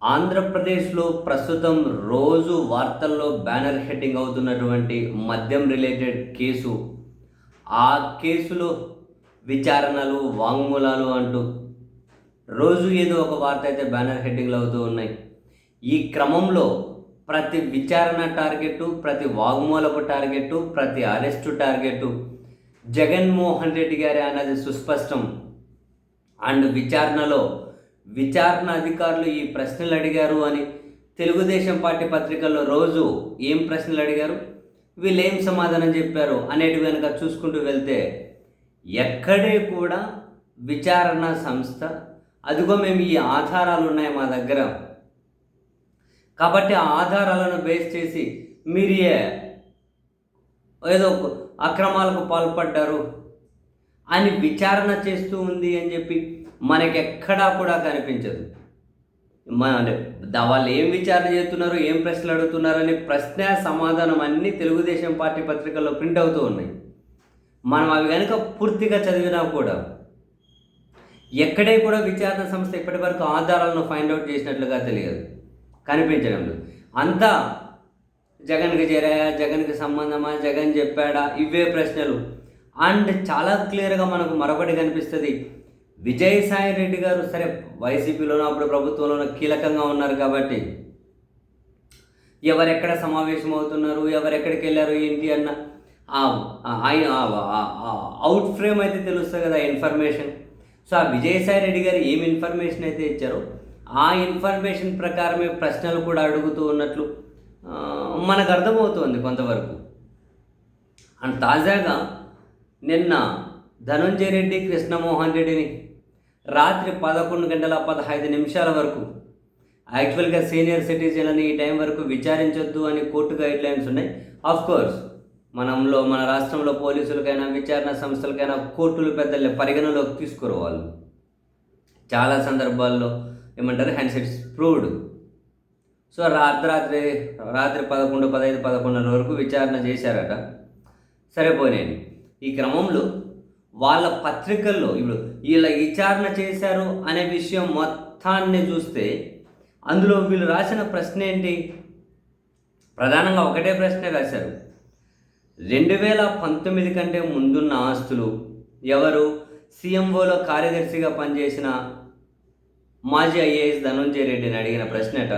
ఆంధ్రప్రదేశ్లో ప్రస్తుతం రోజు వార్తల్లో బ్యానర్ హెడ్డింగ్ అవుతున్నటువంటి మద్యం రిలేటెడ్ కేసు. ఆ కేసులో విచారణలు, వాంగ్మూలాలు అంటూ రోజు ఏదో ఒక వార్త అయితే బ్యానర్ హెడ్డింగ్లు అవుతూ ఉన్నాయి. ఈ క్రమంలో ప్రతి విచారణ టార్గెట్టు, ప్రతి వాగ్మూలపు టార్గెట్టు, ప్రతి అరెస్టు టార్గెట్టు జగన్మోహన్ రెడ్డి గారి అన్నది సుస్పష్టం. అండ్ విచారణ అధికారులు ఈ ప్రశ్నలు అడిగారు అని తెలుగుదేశం పార్టీ పత్రికల్లో రోజు ఏం ప్రశ్నలు అడిగారు, వీళ్ళు ఏం సమాధానం చెప్పారు అనేటివి కనుక చూసుకుంటూ వెళ్తే ఎక్కడే కూడా విచారణ సంస్థ అదిగో మేము ఈ ఆధారాలు ఉన్నాయి మా దగ్గర, కాబట్టి ఆ ఆధారాలను బేస్ చేసి మీరు ఏదో అక్రమాలకు పాల్పడ్డారు అని విచారణ చేస్తూ ఉంది అని చెప్పి మనకెక్కడా కూడా కనిపించదు. వాళ్ళు ఏం విచారణ చేస్తున్నారు, ఏం ప్రశ్నలు అడుగుతున్నారని ప్రశ్న సమాధానం అన్నీ తెలుగుదేశం పార్టీ పత్రికల్లో ప్రింట్ అవుతూ ఉన్నాయి. మనం అవి కనుక పూర్తిగా చదివినా కూడా ఎక్కడే కూడా విచారణ సంస్థ ఇప్పటి వరకు ఆధారాలను ఫైండ్ అవుట్ చేసినట్లుగా తెలియదు, కనిపించడం లేదు. అంతా జగన్కి చేరాయా, జగన్కి సంబంధమా, జగన్ చెప్పాడా, ఇవే ప్రశ్నలు. అండ్ చాలా క్లియర్గా మనకు మరొకటి కనిపిస్తుంది. విజయసాయి రెడ్డి గారు సరే వైసీపీలోనూ అప్పుడు ప్రభుత్వంలోనూ కీలకంగా ఉన్నారు కాబట్టి ఎవరెక్కడ సమావేశం అవుతున్నారు, ఎవరెక్కడికి వెళ్ళారు ఏంటి అన్న అవుట్ ఫ్రేమ్ అయితే తెలుస్తుంది కదా ఇన్ఫర్మేషన్. సో ఆ విజయసాయి రెడ్డి గారు ఏమి ఇన్ఫర్మేషన్ అయితే ఇచ్చారో ఆ ఇన్ఫర్మేషన్ ప్రకారమే ప్రశ్నలు కూడా అడుగుతూ ఉన్నట్లు మనకు అర్థమవుతుంది కొంతవరకు. అండ్ తాజాగా నిన్న ధనుంజయ రెడ్డి, కృష్ణమోహన్ రెడ్డిని రాత్రి 11:15 వరకు, యాక్చువల్గా సీనియర్ సిటిజన్లని ఈ టైం వరకు విచారించొద్దు అని కోర్టు గైడ్లైన్స్ ఉన్నాయి. ఆఫ్కోర్స్ మన రాష్ట్రంలో పోలీసులకైనా విచారణ సంస్థలకైనా కోర్టులు పెద్దలు పరిగణలోకి తీసుకోరు. వాళ్ళు చాలా సందర్భాల్లో ఏమంటారు, హ్యాండ్స్ ఇట్స్ ప్రూవ్డ్. సో రాత్రి 11, 15, 11 వరకు విచారణ చేశారట. సరిపోయినాయి. ఈ క్రమంలో వాళ్ళ పత్రికల్లో ఇప్పుడు వీళ్ళ విచారణ చేశారు అనే విషయం మొత్తాన్ని చూస్తే అందులో వీళ్ళు రాసిన ప్రశ్న ఏంటి, ప్రధానంగా ఒకటే ప్రశ్నే రాశారు. 2019 కంటే ముందున్న ఆస్తులు ఎవరు, సీఎంఓలో కార్యదర్శిగా పనిచేసిన మాజీ ఐఏఎస్ ధనుంజయ రెడ్డిని అడిగిన ప్రశ్నట.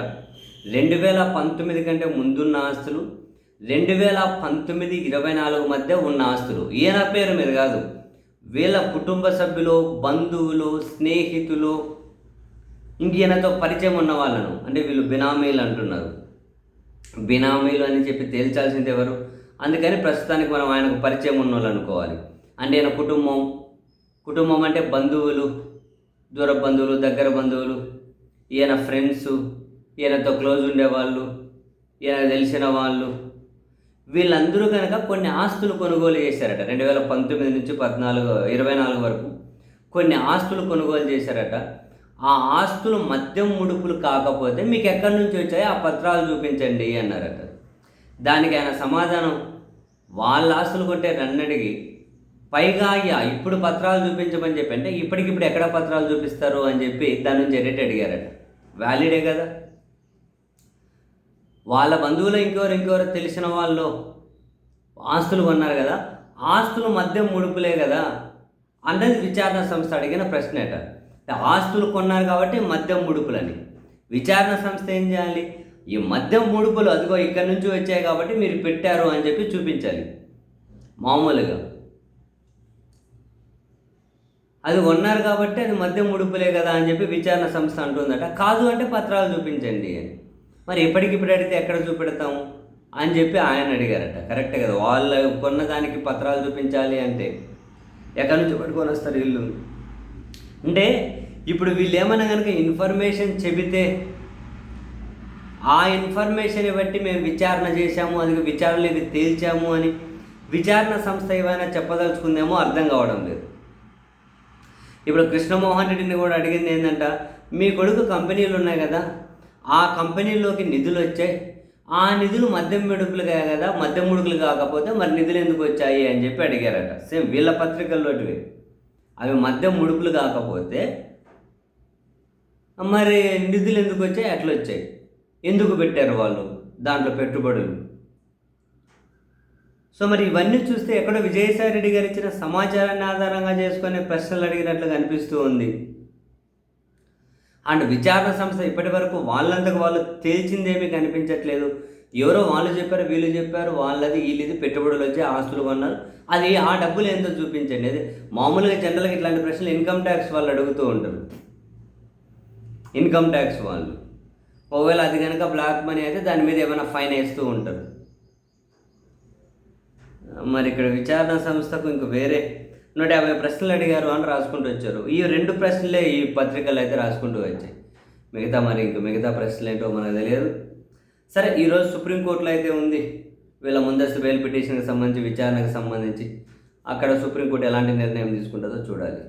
2019 కంటే ముందున్న ఆస్తులు, 2019-24 మధ్య ఉన్న ఆస్తులు, ఈయన పేరు మీద కాదు, వీళ్ళ కుటుంబ సభ్యులు, బంధువులు, స్నేహితులు, ఇంకీయనతో పరిచయం ఉన్న వాళ్ళను, అంటే వీళ్ళు బినామీలు అంటున్నారు. బినామీలు అని చెప్పి తేల్చాల్సింది ఎవరు, అందుకని ప్రస్తుతానికి మనం ఆయనకు పరిచయం ఉన్న వాళ్ళు అనుకోవాలి. అంటే ఈయన కుటుంబం అంటే బంధువులు, దూర బంధువులు, దగ్గర బంధువులు, ఈయన ఫ్రెండ్స్, ఈయనతో క్లోజ్ ఉండేవాళ్ళు, ఈయన తెలిసిన వాళ్ళు, వీళ్ళందరూ కనుక కొన్ని ఆస్తులు కొనుగోలు చేశారట. 2019 నుంచి 24 వరకు కొన్ని ఆస్తులు కొనుగోలు చేశారట. ఆ ఆస్తులు మద్యం ముడుపులు కాకపోతే మీకు ఎక్కడి నుంచి వచ్చాయో ఆ పత్రాలు చూపించండి అన్నారట. దానికి ఆయన సమాధానం, వాళ్ళ ఆస్తులు కొంటే నన్నడిగి పైగా ఇప్పుడు పత్రాలు చూపించమని చెప్పి, అంటే ఇప్పటికిప్పుడు ఎక్కడ పత్రాలు చూపిస్తారు అని చెప్పి దాని నుంచి అడిగారట. వ్యాలిడే కదా, వాళ్ళ బంధువులు ఇంకెవరు తెలిసిన వాళ్ళు ఆస్తులు కొన్నారు కదా, ఆస్తులు మద్యం ముడుపులే కదా అన్నది విచారణ సంస్థ అడిగిన ప్రశ్నేట. ఆస్తులు కొన్నారు కాబట్టి మద్యం ముడుపులని విచారణ సంస్థ ఏం చేయాలి, ఈ మద్యం ముడుపులు అదిగో ఇక్కడి నుంచి వచ్చాయి కాబట్టి మీరు పెట్టారు అని చెప్పి చూపించాలి. మామూలుగా అది కొన్నారు కాబట్టి అది మద్యం ముడుపులే కదా అని చెప్పి విచారణ సంస్థ అంటుందట. కాదు అంటే పత్రాలు చూపించండి అని. మరి ఎప్పటికిప్పుడు అడిగితే ఎక్కడ చూపెడతాము అని చెప్పి ఆయన అడిగారట. కరెక్టే కదా, వాళ్ళు కొన్న దానికి పత్రాలు చూపించాలి అంటే ఎక్కడి నుంచి పట్టుకొని వస్తారు వీళ్ళు. అంటే ఇప్పుడు వీళ్ళు ఏమన్నా కనుక ఇన్ఫర్మేషన్ చెబితే ఆ ఇన్ఫర్మేషన్ బట్టి మేము విచారణ చేశాము, అది విచారణలు ఇవి తేల్చాము అని విచారణ సంస్థ ఏమైనా చెప్పదలుచుకుందేమో అర్థం కావడం లేదు. ఇప్పుడు కృష్ణమోహన్ రెడ్డిని కూడా అడిగింది ఏంటంట, మీ కొడుకు కంపెనీలు ఉన్నాయి కదా, ఆ కంపెనీలోకి నిధులు వచ్చాయి, ఆ నిధులు మద్యం ముడుకులు కదా, మద్యం ముడుకులు కాకపోతే మరి నిధులు ఎందుకు వచ్చాయి అని చెప్పి అడిగారట. సేమ్ వీళ్ళ పత్రికల్లోటివి. అవి మద్యం ముడుకులు కాకపోతే మరి నిధులు ఎందుకు వచ్చాయి, ఎట్లా వచ్చాయి, ఎందుకు పెట్టారు వాళ్ళు దాంట్లో పెట్టుబడులు? సో మరి ఇవన్నీ చూస్తే ఎక్కడో విజయసాయి రెడ్డి గారు ఇచ్చిన సమాచారాన్ని ఆధారంగా చేసుకునే ప్రశ్నలు అడిగినట్లుగా అనిపిస్తూ ఉంది. అండ్ విచారణ సంస్థ ఇప్పటి వరకు వాళ్ళంతకు వాళ్ళు తేల్చిందేమీ కనిపించట్లేదు. ఎవరో వాళ్ళు చెప్పారు, వీళ్ళు చెప్పారు, వాళ్ళది వీళ్ళది పెట్టుబడులు వచ్చి ఆస్తులు కొన్నారు, అది ఆ డబ్బులు ఎంతో చూపించండి. అది మామూలుగా జనరల్గా ఇట్లాంటి ప్రశ్నలు ఇన్కమ్ ట్యాక్స్ వాళ్ళు అడుగుతూ ఉంటారు. ఇన్కమ్ ట్యాక్స్ వాళ్ళు ఒకవేళ అది కనుక బ్లాక్ మనీ అయితే దాని మీద ఏమైనా ఫైన్ వేస్తూ ఉంటారు. మరి ఇక్కడ విచారణ సంస్థకు ఇంక వేరే 150 ప్రశ్నలు అడిగారు అని రాసుకుంటూ వచ్చారు. ఈ 2 ప్రశ్నలే ఈ పత్రికలు అయితే రాసుకుంటూ వచ్చాయి. మిగతా ప్రశ్నలు ఏంటో మనకు తెలియదు. సరే, ఈరోజు సుప్రీంకోర్టులో అయితే ఉంది వీళ్ళ ముందస్తు బెయిల్ పిటిషన్కి సంబంధించి, విచారణకు సంబంధించి. అక్కడ సుప్రీంకోర్టు ఎలాంటి నిర్ణయం తీసుకుంటుందో చూడాలి.